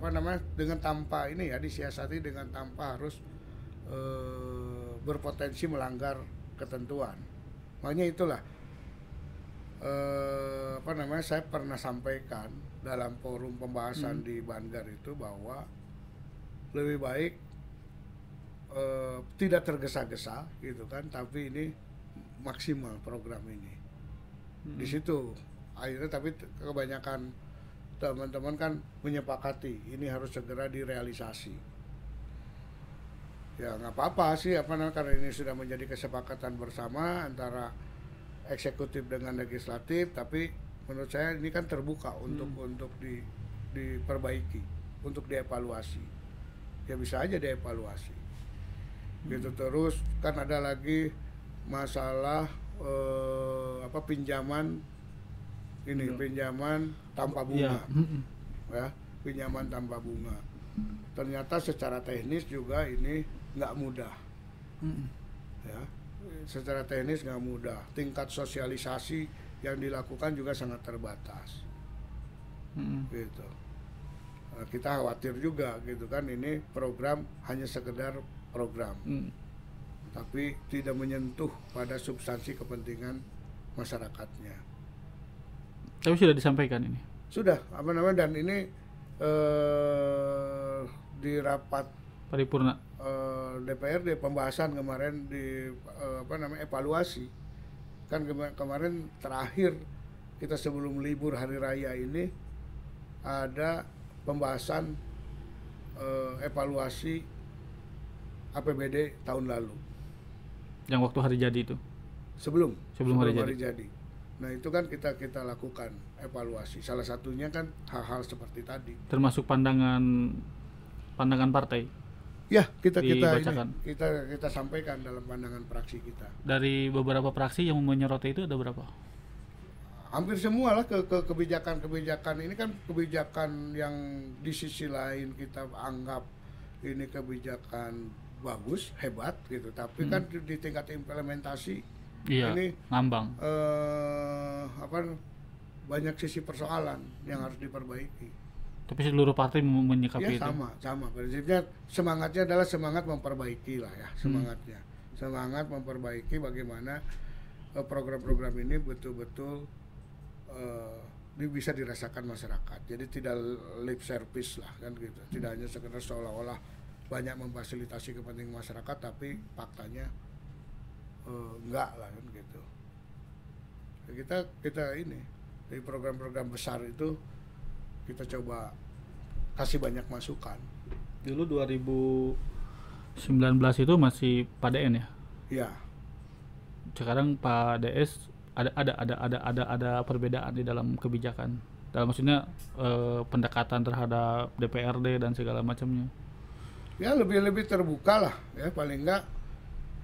dengan tanpa ini ya, disiasati dengan tanpa harus berpotensi melanggar ketentuan. Makanya itulah saya pernah sampaikan dalam forum pembahasan di Banggar itu bahwa lebih baik tidak tergesa-gesa gitu kan, tapi ini maksimal program ini. Di situ akhirnya, tapi kebanyakan teman-teman kan menyepakati ini harus segera direalisasi. Ya nggak apa-apa sih karena ini sudah menjadi kesepakatan bersama antara eksekutif dengan legislatif, tapi menurut saya ini kan terbuka untuk diperbaiki, untuk dievaluasi. Ya bisa aja dievaluasi. Gitu. Terus kan ada lagi masalah pinjaman tanpa bunga. Ya, pinjaman tanpa bunga. Ternyata secara teknis juga ini nggak mudah. Ya, secara teknis nggak mudah. Tingkat sosialisasi yang dilakukan juga sangat terbatas. Gitu. Nah, kita khawatir juga gitu kan, ini program hanya sekedar program. Tapi tidak menyentuh pada substansi kepentingan masyarakatnya. Tapi sudah disampaikan ini. Sudah, dan ini di rapat Paripurna DPRD pembahasan kemarin di evaluasi. Kan kemarin terakhir kita sebelum libur hari raya ini ada pembahasan evaluasi APBD tahun lalu. Yang waktu hari jadi itu. Sebelum hari jadi. Nah, itu kan kita lakukan evaluasi. Salah satunya kan hal-hal seperti tadi. Termasuk pandangan partai. Ya, kita sampaikan dalam pandangan fraksi kita. Dari beberapa fraksi yang menyoroti itu ada berapa? Hampir semua lah kebijakan ini kan kebijakan yang di sisi lain kita anggap ini kebijakan bagus, hebat gitu, tapi kan di tingkat implementasi ini ngambang. Banyak sisi persoalan yang harus diperbaiki. Tapi seluruh partai menyikapi ya, itu. sama prinsipnya, semangatnya adalah semangat memperbaiki lah ya, semangat memperbaiki bagaimana program-program ini betul-betul bisa dirasakan masyarakat. Jadi tidak lip service lah kan gitu, tidak hanya sekedar seolah-olah banyak memfasilitasi kepentingan masyarakat, tapi faktanya enggak lah kan gitu. Kita ini di program-program besar itu kita coba kasih banyak masukan. Dulu 2019 itu masih Pak DN ya? Iya. Sekarang Pak DS ada perbedaan di dalam kebijakan. Dalam maksudnya pendekatan terhadap DPRD dan segala macamnya. Ya lebih terbuka lah ya, paling enggak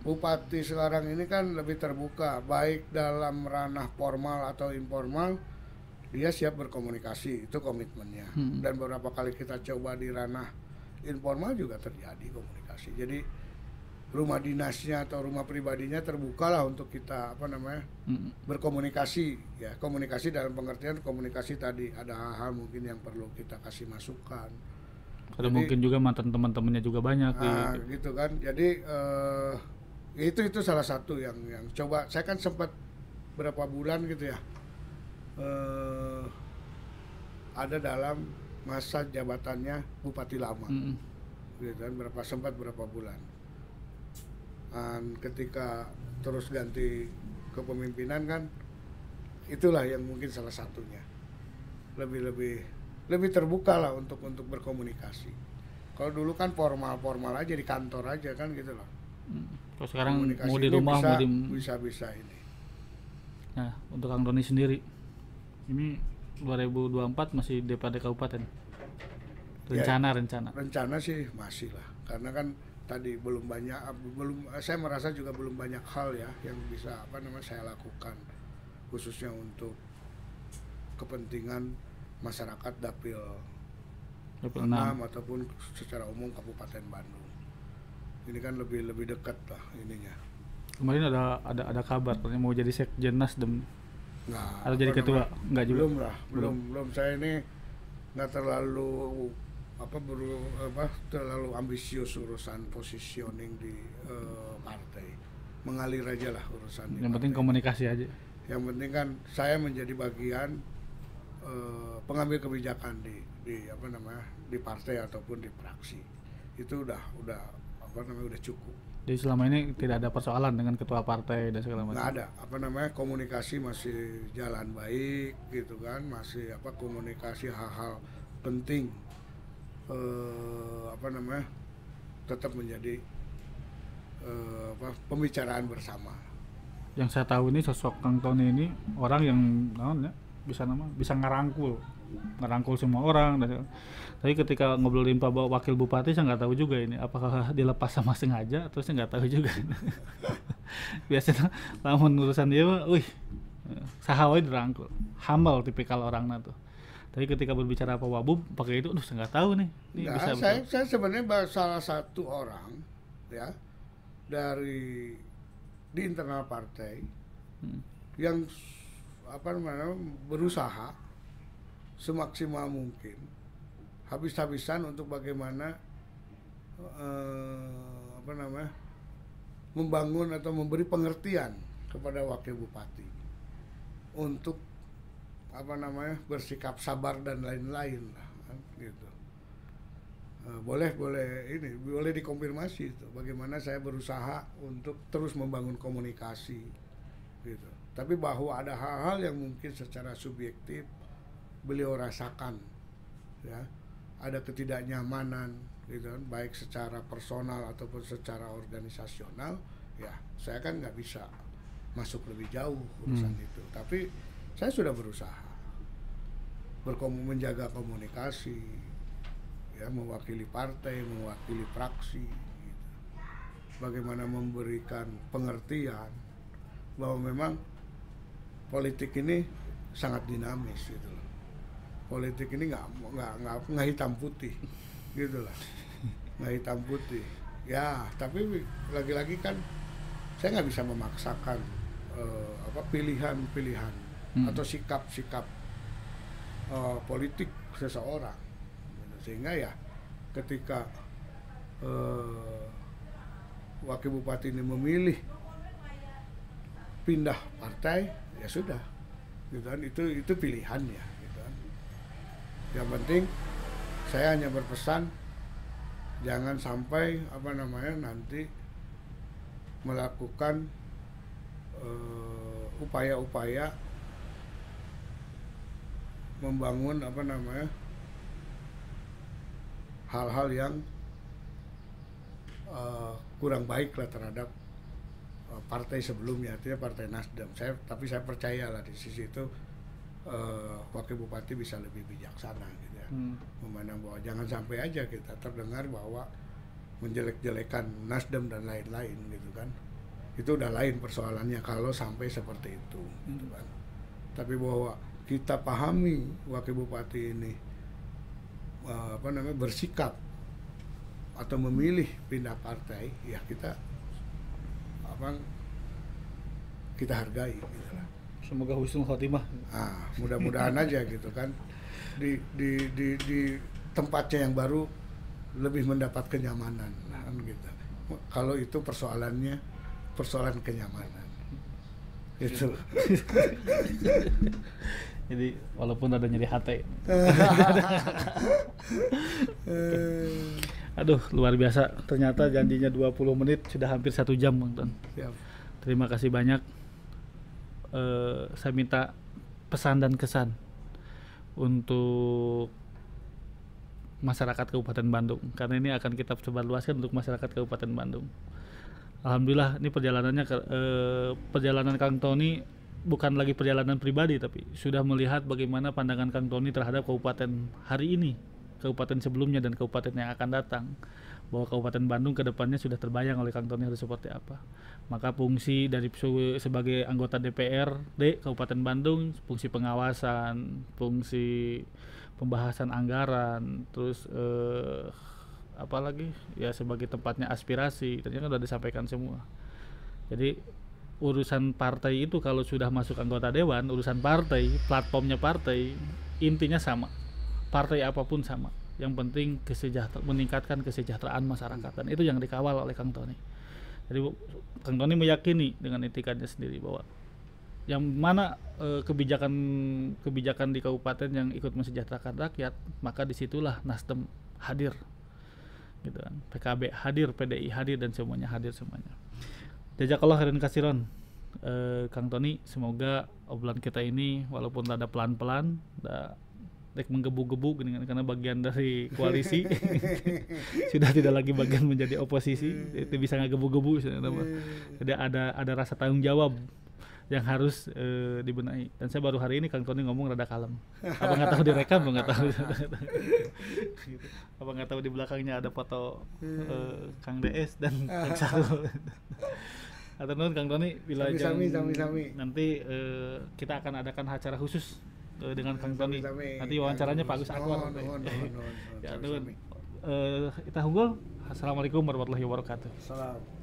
bupati sekarang ini kan lebih terbuka, baik dalam ranah formal atau informal, dia siap berkomunikasi, itu komitmennya. Dan beberapa kali kita coba di ranah informal juga terjadi komunikasi. Jadi rumah dinasnya atau rumah pribadinya terbuka lah untuk kita berkomunikasi ya, komunikasi dalam pengertian komunikasi tadi ada hal-hal mungkin yang perlu kita kasih masukan. Ada mungkin juga mantan teman-temannya juga banyak gitu kan. Jadi itu salah satu yang coba saya kan sempat berapa bulan gitu ya ada dalam masa jabatannya Bupati lama gitu kan, berapa bulan. Dan ketika terus ganti kepemimpinan kan itulah yang mungkin salah satunya lebih terbuka lah untuk berkomunikasi. Kalau dulu kan formal aja di kantor aja kan gitu loh. Kalau sekarang mau di rumah bisa ini. Nah, untuk Kang Doni sendiri ini 2024 masih DPRD kabupaten. Rencana sih masih lah, karena kan tadi saya merasa juga belum banyak hal ya yang bisa saya lakukan khususnya untuk kepentingan masyarakat Dapil 6 ataupun secara umum Kabupaten Bandung. Ini kan lebih dekat lah ininya. Kemarin ada kabar mau jadi Sekjen Nasdem. Atau jadi ketua? Enggak juga. Belum. Saya ini nggak terlalu terlalu ambisius urusan positioning di partai. Mengalir aja lah urusan. Yang penting komunikasi aja. Yang penting kan saya menjadi bagian pengambil kebijakan di partai ataupun di fraksi. Itu udah cukup. Jadi selama ini tidak ada persoalan dengan ketua partai dan segala macam. Nggak ada, komunikasi masih jalan baik gitu kan, masih komunikasi hal-hal penting tetap menjadi pembicaraan bersama. Yang saya tahu ini sosok Kang Tony ini orang yang bisa ngerangkul semua orang. Tapi ketika ngobrolin Pak Wakil Bupati saya nggak tahu juga ini apakah dilepas sama sengaja atau saya nggak tahu juga. Biasanya lamun urusan dia sahawai dirangkul, humble tipikal orangnya tuh. Tapi ketika berbicara Pak Wabub pakai itu, saya nggak tahu nih. Saya sebenarnya salah satu orang ya di internal partai yang berusaha semaksimal mungkin habis-habisan untuk bagaimana membangun atau memberi pengertian kepada wakil bupati untuk bersikap sabar dan lain-lain lah kan, gitu. Boleh dikonfirmasi itu bagaimana saya berusaha untuk terus membangun komunikasi gitu. Tapi bahwa ada hal-hal yang mungkin secara subjektif beliau rasakan ya, ada ketidaknyamanan gitu kan, baik secara personal ataupun secara organisasional, ya saya kan nggak bisa masuk lebih jauh urusan itu. Tapi saya sudah berusaha menjaga komunikasi ya, mewakili partai, mewakili fraksi gitu. Bagaimana memberikan pengertian bahwa memang politik ini sangat dinamis gitu loh. Politik ini nggak hitam putih gitu lah, nggak hitam putih ya. Tapi lagi-lagi kan saya nggak bisa memaksakan pilihan-pilihan atau sikap-sikap politik seseorang, sehingga ya ketika wakil bupati ini memilih pindah partai, ya sudah gitu kan, itu pilihannya gitu kan. Yang penting saya hanya berpesan jangan sampai nanti melakukan upaya-upaya membangun hal-hal yang kurang baik lah terhadap partai sebelumnya, artinya Partai Nasdem. Tapi saya percaya lah di sisi itu wakil bupati bisa lebih bijaksana gitu ya, memandang bahwa jangan sampai aja kita terdengar bahwa menjelek-jelekan Nasdem dan lain-lain gitu kan. Itu udah lain persoalannya kalau sampai seperti itu gitu kan. Tapi bahwa kita pahami wakil bupati ini bersikap atau memilih pindah partai, ya kita memang kita hargai gitu lah. Semoga husnul khotimah. Mudah-mudahan aja gitu kan di tempatnya yang baru lebih mendapat kenyamanan kan gitu. Kalau itu persoalan kenyamanan gitu. Jadi walaupun ada nyeri hati. Aduh, luar biasa. Ternyata janjinya 20 menit sudah hampir 1 jam, Bang Ton. Siap. Terima kasih banyak. Saya minta pesan dan kesan untuk masyarakat Kabupaten Bandung, karena ini akan kita sebarluaskan untuk masyarakat Kabupaten Bandung. Alhamdulillah ini perjalanan Kang Tony bukan lagi perjalanan pribadi, tapi sudah melihat bagaimana pandangan Kang Tony terhadap kabupaten hari ini, kabupaten sebelumnya, dan kabupaten yang akan datang. Bahwa Kabupaten Bandung ke depannya sudah terbayang oleh Kang Tony harus seperti apa. Maka fungsi dari sebagai anggota DPRD Kabupaten Bandung, fungsi pengawasan, fungsi pembahasan anggaran, terus apalagi ya sebagai tempatnya aspirasi, ternyata sudah disampaikan semua. Jadi urusan partai itu kalau sudah masuk anggota dewan, urusan partai, platformnya partai, intinya sama. Partai apapun sama. Yang penting meningkatkan kesejahteraan masyarakat, dan itu yang dikawal oleh Kang Tony. Jadi Kang Tony meyakini dengan etikanya sendiri bahwa yang mana kebijakan di kabupaten yang ikut mensejahterakan rakyat, maka disitulah Nasdem hadir, gitu kan. PKB hadir, PDI hadir, dan semuanya hadir semuanya. Jazakallah khairan katsiran, Kang Tony. Semoga obrolan kita ini walaupun ada pelan-pelan, menggebu-gebu karena bagian dari koalisi sudah tidak lagi bagian menjadi oposisi, itu bisa ngegebu-gebu. Jadi ada rasa tanggung jawab yang harus dibenahi. Dan saya baru hari ini Kang Tony ngomong rada kalem. Apa nggak tahu direkam? Nggak tahu. Apa nggak tahu di belakangnya ada foto Kang DS dan Kang Sarul. Atau Kang Tony bila sami. Nanti kita akan adakan acara khusus dengan Kang Tony. Nanti wawancaranya Pak Agus Anwar. Ya, kita unggul. Assalamualaikum warahmatullahi wabarakatuh. Salam.